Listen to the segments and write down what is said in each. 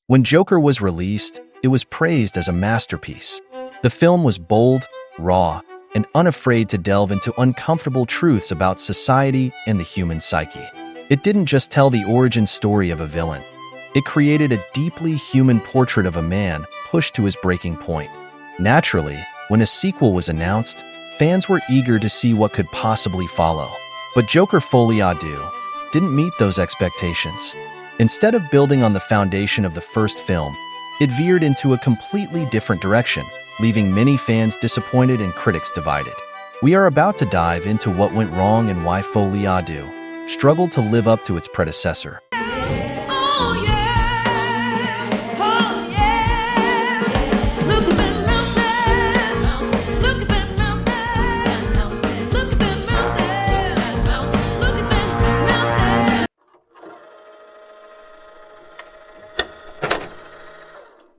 When Joker was released, it was praised as a masterpiece. The film was bold, raw, and unafraid to delve into uncomfortable truths about society and the human psyche. It didn't just tell the origin story of a villain. It created a deeply human portrait of a man pushed to his breaking point. Naturally, when a sequel was announced, fans were eager to see what could possibly follow. But Joker Folie didn't meet those expectations. Instead of building on the foundation of the first film, it veered into a completely different direction, leaving many fans disappointed and critics divided. We are about to dive into what went wrong and why Folie struggled to live up to its predecessor.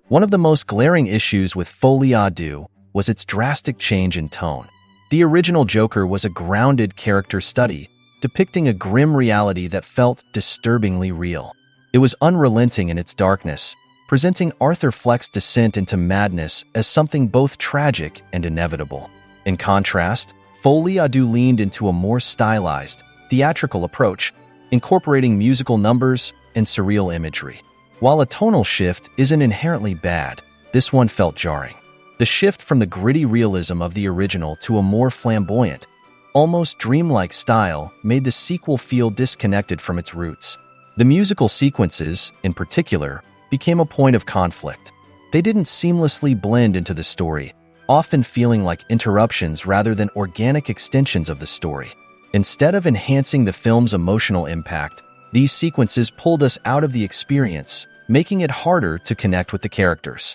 One of the most glaring issues with Folie was its drastic change in tone. The original Joker was a grounded character study, depicting a grim reality that felt disturbingly real. It was unrelenting in its darkness, presenting Arthur Fleck's descent into madness as something both tragic and inevitable. In contrast, Folie leaned into a more stylized, theatrical approach, incorporating musical numbers and surreal imagery. While a tonal shift isn't inherently bad, this one felt jarring. The shift from the gritty realism of the original to a more flamboyant, almost dreamlike style made the sequel feel disconnected from its roots. The musical sequences, in particular, became a point of conflict. They didn't seamlessly blend into the story, often feeling like interruptions rather than organic extensions of the story. Instead of enhancing the film's emotional impact, these sequences pulled us out of the experience, making it harder to connect with the characters.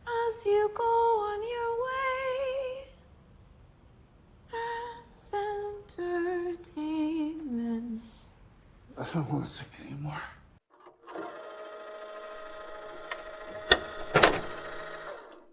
As you go on your way, that's entertainment. I don't want to sing anymore.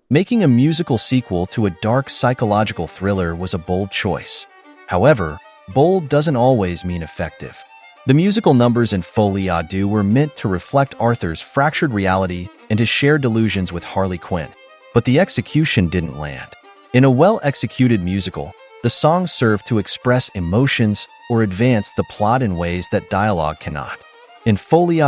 Making a musical sequel to a dark psychological thriller was a bold choice. However, bold doesn't always mean effective. The musical numbers in Folie were meant to reflect Arthur's fractured reality and his shared delusions with Harley Quinn, but the execution didn't land. In a well-executed musical, the songs serve to express emotions or advance the plot in ways that dialogue cannot. In Folie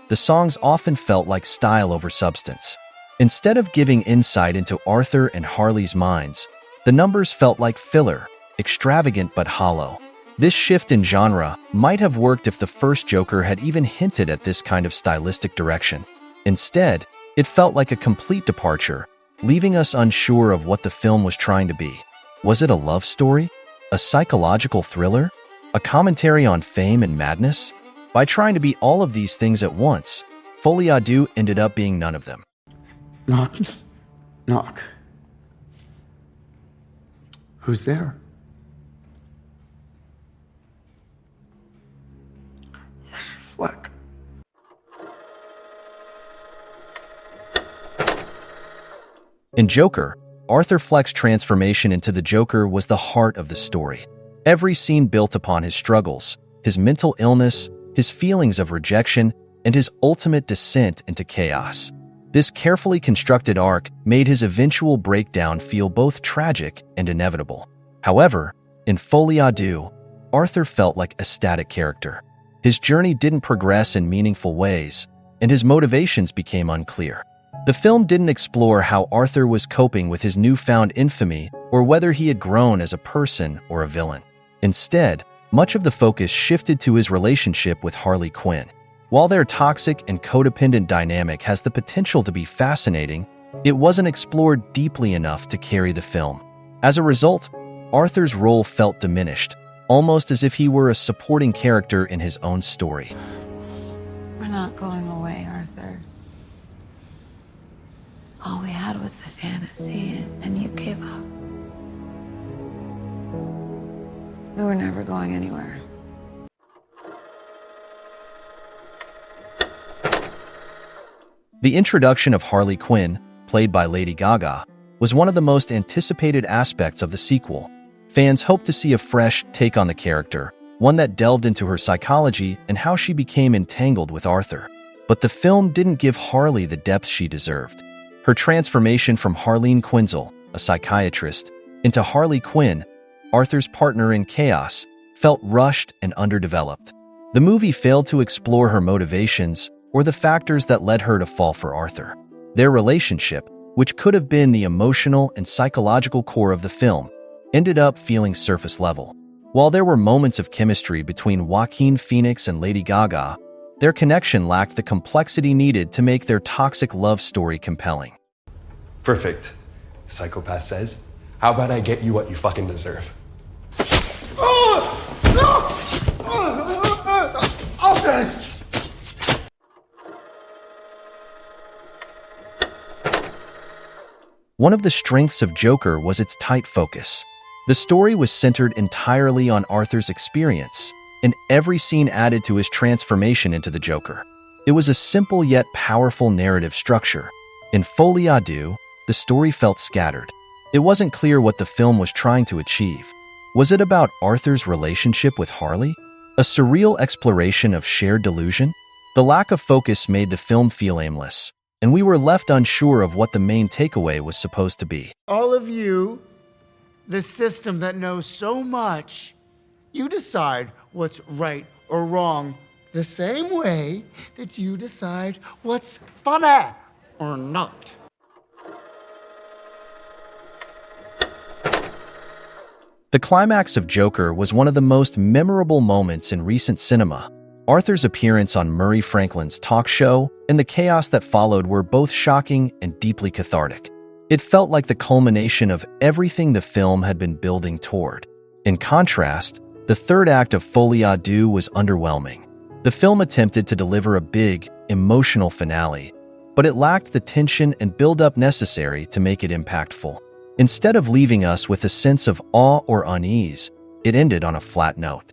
the songs often felt like style over substance. Instead of giving insight into Arthur and Harley's minds, the numbers felt like filler, extravagant but hollow. This shift in genre might have worked if the first Joker had even hinted at this kind of stylistic direction. Instead, it felt like a complete departure, leaving us unsure of what the film was trying to be. Was it a love story? A psychological thriller? A commentary on fame and madness? By trying to be all of these things at once, Folie ended up being none of them. Knock. Knock. Who's there? Fleck. In Joker, Arthur Fleck's transformation into the Joker was the heart of the story. Every scene built upon his struggles, his mental illness, his feelings of rejection, and his ultimate descent into chaos. This carefully constructed arc made his eventual breakdown feel both tragic and inevitable. However, in Folie Arthur felt like a static character. His journey didn't progress in meaningful ways, and his motivations became unclear. The film didn't explore how Arthur was coping with his newfound infamy or whether he had grown as a person or a villain. Instead, much of the focus shifted to his relationship with Harley Quinn. While their toxic and codependent dynamic has the potential to be fascinating, it wasn't explored deeply enough to carry the film. As a result, Arthur's role felt diminished, almost as if he were a supporting character in his own story. We're not going away, Arthur. All we had was the fantasy, and you gave up. We were never going anywhere. The introduction of Harley Quinn, played by Lady Gaga, was one of the most anticipated aspects of the sequel. Fans hoped to see a fresh take on the character, one that delved into her psychology and how she became entangled with Arthur. But the film didn't give Harley the depth she deserved. Her transformation from Harleen Quinzel, a psychiatrist, into Harley Quinn, Arthur's partner in chaos, felt rushed and underdeveloped. The movie failed to explore her motivations or the factors that led her to fall for Arthur. Their relationship, which could have been the emotional and psychological core of the film, ended up feeling surface level. While there were moments of chemistry between Joaquin Phoenix and Lady Gaga, their connection lacked the complexity needed to make their toxic love story compelling. Perfect. Psychopath says, how about I get you what you fucking deserve? One of the strengths of Joker was its tight focus. The story was centered entirely on Arthur's experience, and every scene added to his transformation into the Joker. It was a simple yet powerful narrative structure. In Folie, Deux, the story felt scattered. It wasn't clear what the film was trying to achieve. Was it about Arthur's relationship with Harley? A surreal exploration of shared delusion? The lack of focus made the film feel aimless, and we were left unsure of what the main takeaway was supposed to be. All of you, the system that knows so much, you decide what's right or wrong the same way that you decide what's funny or not. The climax of Joker was one of the most memorable moments in recent cinema. Arthur's appearance on Murray Franklin's talk show and the chaos that followed were both shocking and deeply cathartic. It felt like the culmination of everything the film had been building toward. In contrast, the third act of Folie à Deux was underwhelming. The film attempted to deliver a big, emotional finale, but it lacked the tension and build-up necessary to make it impactful. Instead of leaving us with a sense of awe or unease, it ended on a flat note.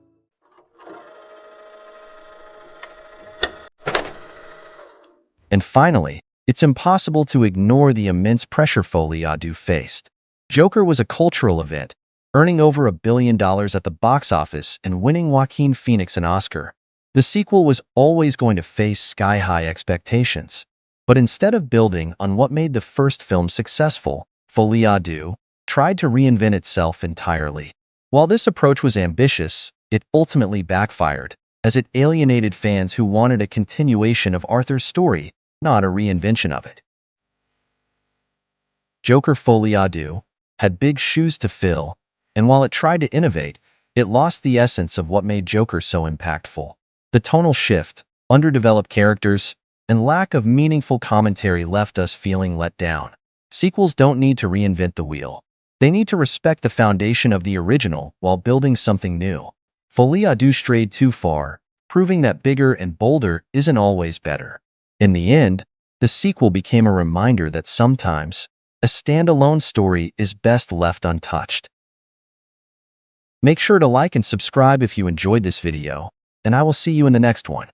And finally, it's impossible to ignore the immense pressure Folie à Deux faced. Joker was a cultural event, earning over $1 billion at the box office and winning Joaquin Phoenix an Oscar. The sequel was always going to face sky-high expectations. But instead of building on what made the first film successful, Folie à Deux tried to reinvent itself entirely. While this approach was ambitious, it ultimately backfired, as it alienated fans who wanted a continuation of Arthur's story, not a reinvention of it. Joker Folie à Deux had big shoes to fill, and while it tried to innovate, it lost the essence of what made Joker so impactful. The tonal shift, underdeveloped characters, and lack of meaningful commentary left us feeling let down. Sequels don't need to reinvent the wheel. They need to respect the foundation of the original while building something new. Folie à Deux strayed too far, proving that bigger and bolder isn't always better. In the end, the sequel became a reminder that sometimes a standalone story is best left untouched. Make sure to like and subscribe if you enjoyed this video, and I will see you in the next one.